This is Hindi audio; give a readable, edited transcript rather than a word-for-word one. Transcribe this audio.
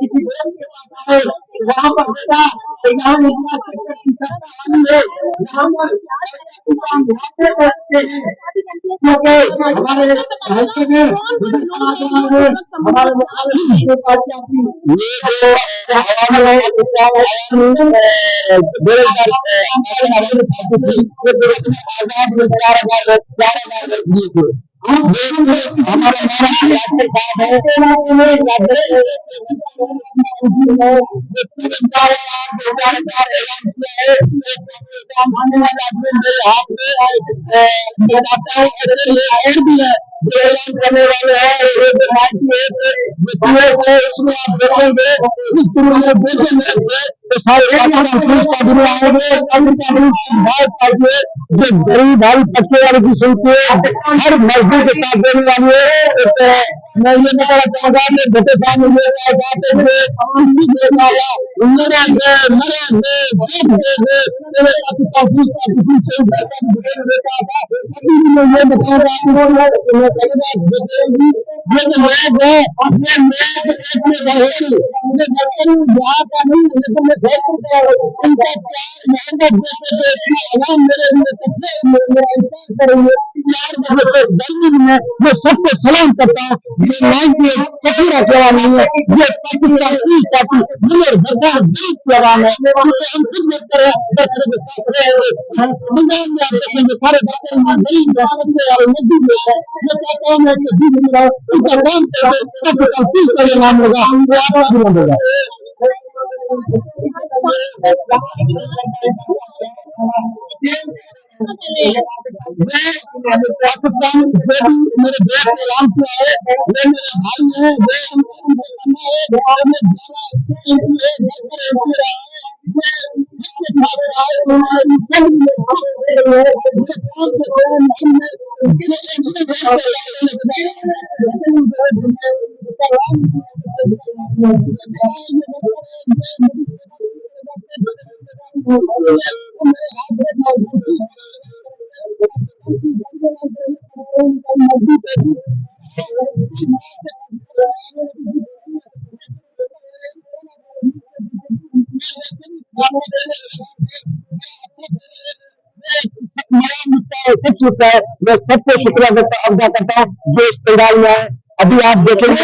किसी देश के पास आए वहां पर बेटा यहाँ इतना यहाँ पर काम करते हैं क्योंकि हमारे राज्य में हमारे बेरोजगार हमारे महाराष्ट्र साहब है करने वाले हैं उसमें आप देखेंगे इस दुनिया में देखेंगे तो सारे जो गरीब हल पक्के वाले की सुनते हर मजदूर के साथ देने वाली है मैं ये बताना चाहूंगा कि बटे सामने मैं सबको सलाम करता हूँ कपूरा जवान नहीं है ये पाकिस्तान की पार्टी जवान है नाम लगा पाकिस्तान मेरे देश का नाम किया है मेरे भाई मैं सबको शुक्रिया अदा करता हूँ जो इस पंडाल में आए अभी आप देखेंगे